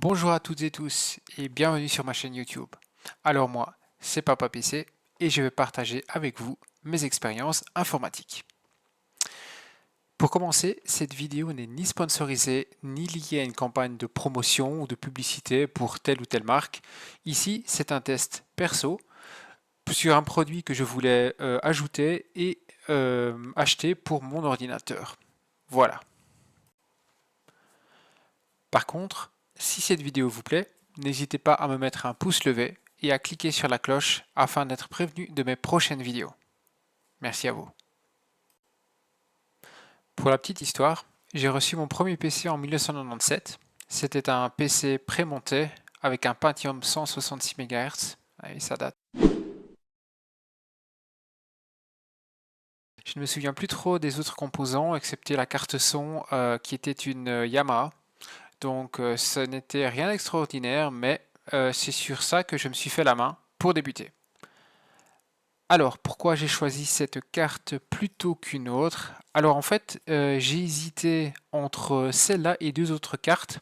Bonjour à toutes et tous et bienvenue sur ma chaîne YouTube. Alors moi, c'est Papa PC et je vais partager avec vous mes expériences informatiques. Pour commencer, cette vidéo n'est ni sponsorisée ni liée à une campagne de promotion ou de publicité pour telle ou telle marque. Ici, c'est un test perso sur un produit que je voulais ajouter et acheter pour mon ordinateur. Voilà. Par contre, si cette vidéo vous plaît, n'hésitez pas à me mettre un pouce levé et à cliquer sur la cloche afin d'être prévenu de mes prochaines vidéos. Merci à vous. Pour la petite histoire, j'ai reçu mon premier PC en 1997. C'était un PC prémonté avec un Pentium 166 MHz. Et ça date. Je ne me souviens plus trop des autres composants, excepté la carte son qui était une Yamaha. Donc ce n'était rien d'extraordinaire, mais c'est sur ça que je me suis fait la main pour débuter. Alors, pourquoi j'ai choisi cette carte plutôt qu'une autre? Alors en fait, j'ai hésité entre celle-là et deux autres cartes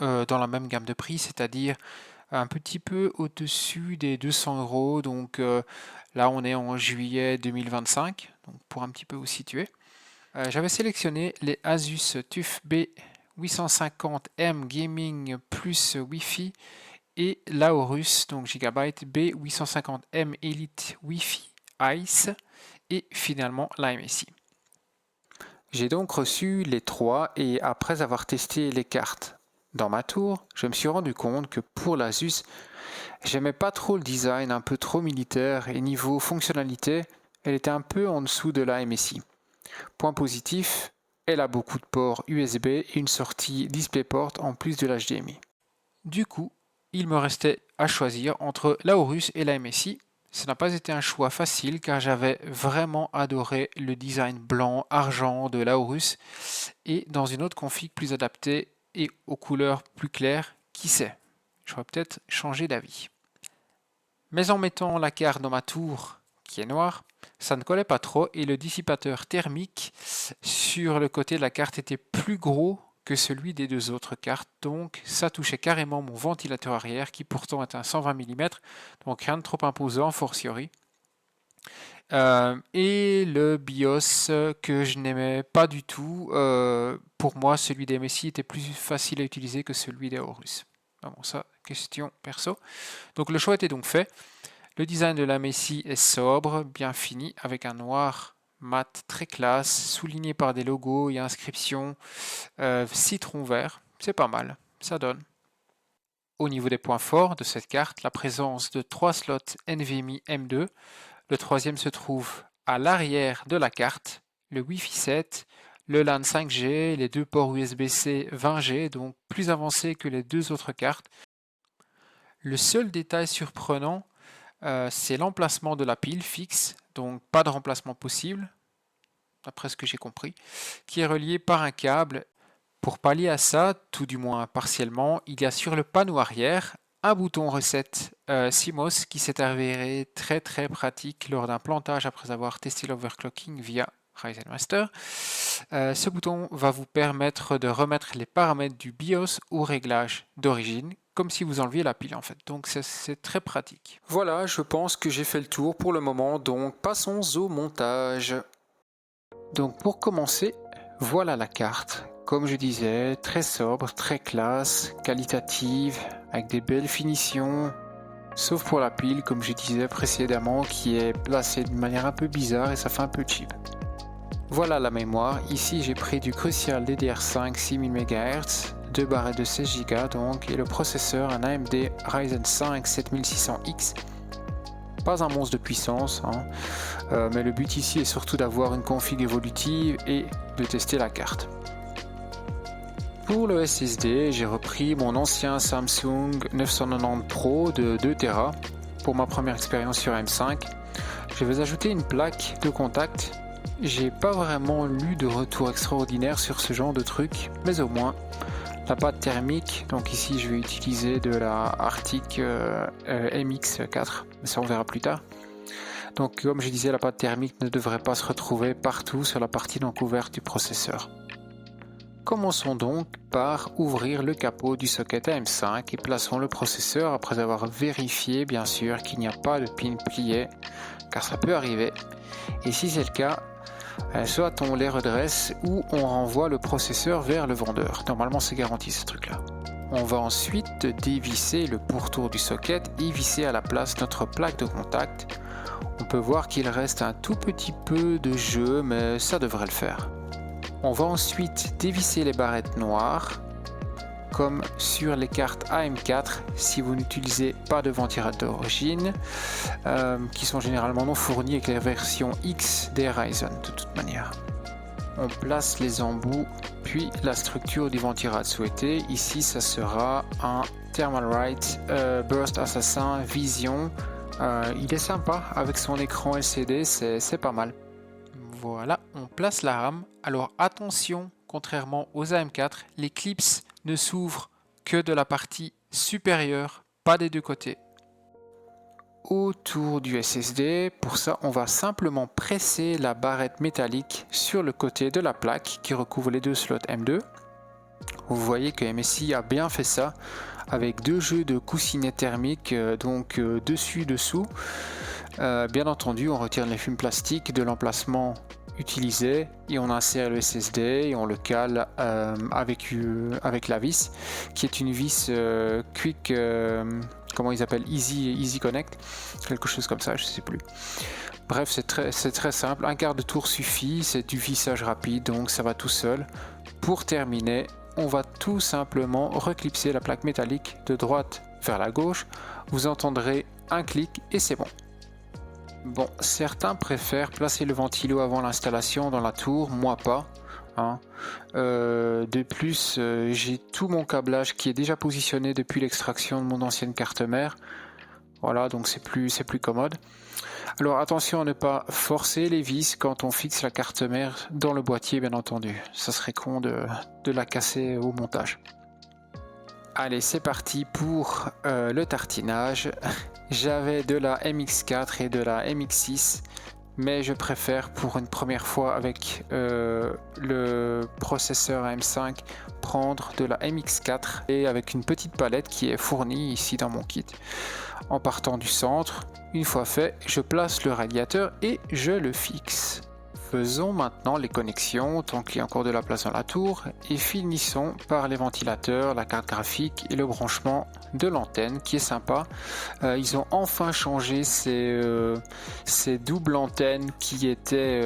dans la même gamme de prix, c'est-à-dire un petit peu au-dessus des 200 €. Donc là, on est en juillet 2025, donc pour un petit peu vous situer. J'avais sélectionné les Asus TUF B850M Gaming plus Wi-Fi et l'Aorus, donc Gigabyte B850M Elite Wi-Fi Ice et finalement la MSI. J'ai donc reçu les trois et après avoir testé les cartes dans ma tour, je me suis rendu compte que pour l'Asus, j'aimais pas trop le design, un peu trop militaire et niveau fonctionnalité, elle était un peu en dessous de la MSI. Point positif, elle a beaucoup de ports USB et une sortie DisplayPort en plus de l'HDMI. Du coup, il me restait à choisir entre l'Aorus et la MSI. Ce n'a pas été un choix facile car j'avais vraiment adoré le design blanc argent de l'Aorus et dans une autre config plus adaptée et aux couleurs plus claires, qui sait, j'aurais peut-être changé d'avis. Mais en mettant la carte dans ma tour qui est noire, ça ne collait pas trop et le dissipateur thermique sur le côté de la carte était plus gros que celui des deux autres cartes, donc ça touchait carrément mon ventilateur arrière qui pourtant est un 120 mm, donc rien de trop imposant fortiori. Et le BIOS que je n'aimais pas du tout, pour moi celui des MSI était plus facile à utiliser que celui des Aorus. Bon, ça, question perso. Donc le choix était donc fait. Le design de la MSI est sobre, bien fini, avec un noir mat très classe, souligné par des logos et inscriptions citron vert. C'est pas mal, ça donne. Au niveau des points forts de cette carte, la présence de 3 slots NVMe M2. Le troisième se trouve à l'arrière de la carte, le Wi-Fi 7, le LAN 5G, les deux ports USB-C 20G, donc plus avancés que les deux autres cartes. Le seul détail surprenant, c'est l'emplacement de la pile fixe, donc pas de remplacement possible, d'après ce que j'ai compris, qui est relié par un câble. Pour pallier à ça, tout du moins partiellement, il y a sur le panneau arrière un bouton reset CMOS qui s'est avéré très pratique lors d'un plantage après avoir testé l'overclocking via Ryzen Master. Ce bouton va vous permettre de remettre les paramètres du BIOS au réglage d'origine, comme si vous enleviez la pile en fait. Donc c'est très pratique. Voilà, je pense que j'ai fait le tour pour le moment, donc passons au montage. Donc pour commencer, voilà la carte. Comme je disais, très sobre, très classe, qualitative, avec des belles finitions, sauf pour la pile, comme je disais précédemment, qui est placée de manière un peu bizarre et ça fait un peu cheap. Voilà la mémoire, ici j'ai pris du Crucial DDR5 6000 MHz, 2 barrettes de 16 Go donc, et le processeur un AMD Ryzen 5 7600X. Pas un monstre de puissance, mais le but ici est surtout d'avoir une config évolutive et de tester la carte. Pour le SSD, j'ai repris mon ancien Samsung 990 Pro de 2 Tera pour ma première expérience sur M5. Je vais ajouter une plaque de contact. J'ai pas vraiment lu de retour extraordinaire sur ce genre de truc, mais au moins la pâte thermique. Donc ici je vais utiliser de la Arctic MX4, mais ça on verra plus tard. Donc comme je disais, la pâte thermique ne devrait pas se retrouver partout sur la partie non couverte du processeur. Commençons donc par ouvrir le capot du socket AM5 et plaçons le processeur après avoir vérifié bien sûr qu'il n'y a pas de pin plié, car ça peut arriver. Et si c'est le cas, soit on les redresse ou on renvoie le processeur vers le vendeur. Normalement c'est garanti ce truc-là. On va ensuite dévisser le pourtour du socket et visser à la place notre plaque de contact. On peut voir qu'il reste un tout petit peu de jeu, mais ça devrait le faire. On va ensuite dévisser les barrettes noires, comme sur les cartes AM4 si vous n'utilisez pas de ventilateur d'origine, qui sont généralement non fournis avec les versions X des Ryzen de toute manière. On place les embouts, puis la structure du ventirail souhaité. Ici, ça sera un Thermalright Burst Assassin Vision. Il est sympa avec son écran LCD, c'est pas mal. Voilà, on place la RAM. Alors attention, contrairement aux AM4, les clips ne s'ouvrent que de la partie supérieure, pas des deux côtés. Autour du SSD, pour ça on va simplement presser la barrette métallique sur le côté de la plaque qui recouvre les deux slots M2. Vous voyez que MSI a bien fait ça avec deux jeux de coussinets thermiques, donc dessus-dessous. Bien entendu, on retire les fumes plastiques de l'emplacement utilisé et on insère le SSD et on le cale avec la vis, qui est une vis Quick, comment ils appellent, Easy Connect, quelque chose comme ça, je sais plus. Bref, c'est très simple, un quart de tour suffit, c'est du vissage rapide, donc ça va tout seul. Pour terminer, on va tout simplement reclipser la plaque métallique de droite vers la gauche. Vous entendrez un clic et c'est bon. Bon, certains préfèrent placer le ventilo avant l'installation dans la tour, moi pas. De plus, j'ai tout mon câblage qui est déjà positionné depuis l'extraction de mon ancienne carte mère. Voilà, donc c'est plus commode. Alors attention à ne pas forcer les vis quand on fixe la carte mère dans le boîtier, bien entendu. Ça serait con de la casser au montage. Allez, c'est parti pour le tartinage. J'avais de la MX4 et de la MX6, mais je préfère pour une première fois avec le processeur AM5 prendre de la MX4 et avec une petite palette qui est fournie ici dans mon kit. En partant du centre, une fois fait, je place le radiateur et je le fixe. Faisons maintenant les connexions tant qu'il y a encore de la place dans la tour et finissons par les ventilateurs, la carte graphique et le branchement de l'antenne qui est sympa. Ils ont enfin changé ces doubles antennes qui étaient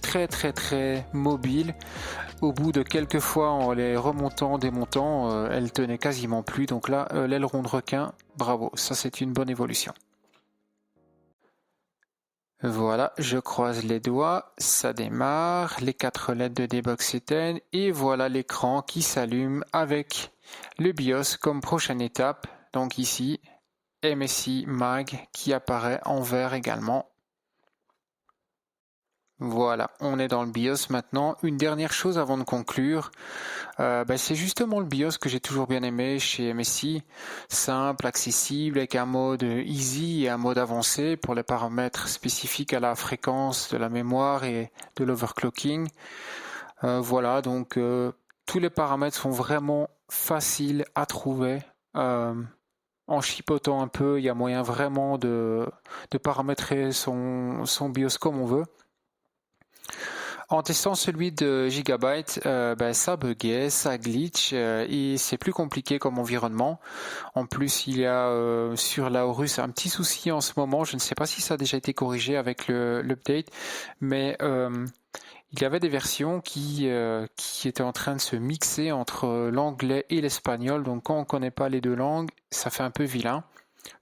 très mobiles. Au bout de quelques fois en les remontant, démontant, elles tenaient quasiment plus. Donc là, l'aileron de requin, bravo, ça c'est une bonne évolution. Voilà, je croise les doigts, ça démarre, les 4 LED de debug s'éteignent et voilà l'écran qui s'allume avec le BIOS comme prochaine étape. Donc ici, MSI Mag qui apparaît en vert également. Voilà, on est dans le BIOS maintenant. Une dernière chose avant de conclure, c'est justement le BIOS que j'ai toujours bien aimé chez MSI. Simple, accessible, avec un mode easy et un mode avancé pour les paramètres spécifiques à la fréquence de la mémoire et de l'overclocking. Voilà, donc tous les paramètres sont vraiment faciles à trouver. En chipotant un peu, il y a moyen vraiment de paramétrer son BIOS comme on veut. En testant celui de Gigabyte, ça buguait, ça glitch et c'est plus compliqué comme environnement. En plus, il y a sur l'Aorus un petit souci en ce moment. Je ne sais pas si ça a déjà été corrigé avec l'update, mais il y avait des versions qui étaient en train de se mixer entre l'anglais et l'espagnol. Donc quand on ne connaît pas les deux langues, ça fait un peu vilain.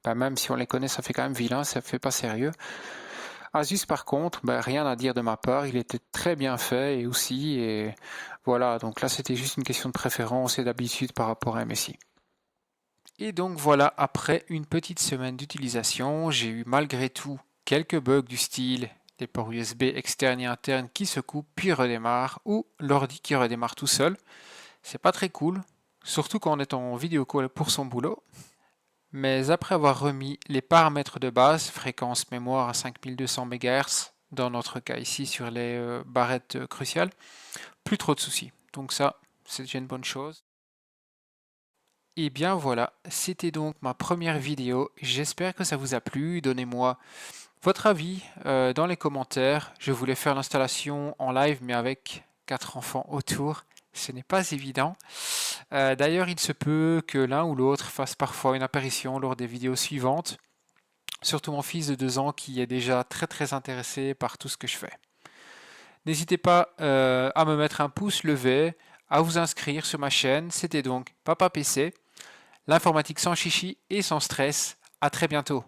Même si on les connaît, ça fait quand même vilain, ça fait pas sérieux. Asus par contre, rien à dire de ma part, il était très bien fait et voilà, donc là c'était juste une question de préférence et d'habitude par rapport à MSI. Et donc voilà, après une petite semaine d'utilisation, j'ai eu malgré tout quelques bugs du style des ports USB externes et internes qui se coupent puis redémarrent ou l'ordi qui redémarre tout seul. C'est pas très cool, surtout quand on est en vidéo call pour son boulot. Mais après avoir remis les paramètres de base, fréquence mémoire à 5200 MHz, dans notre cas ici sur les barrettes cruciales, plus trop de soucis. Donc ça, c'est déjà une bonne chose. Et bien voilà, c'était donc ma première vidéo. J'espère que ça vous a plu. Donnez-moi votre avis dans les commentaires. Je voulais faire l'installation en live, mais avec 4 enfants autour. Ce n'est pas évident. D'ailleurs, il se peut que l'un ou l'autre fasse parfois une apparition lors des vidéos suivantes. Surtout mon fils de 2 ans qui est déjà très intéressé par tout ce que je fais. N'hésitez pas à me mettre un pouce levé, à vous inscrire sur ma chaîne. C'était donc Papa PC, l'informatique sans chichi et sans stress. À très bientôt.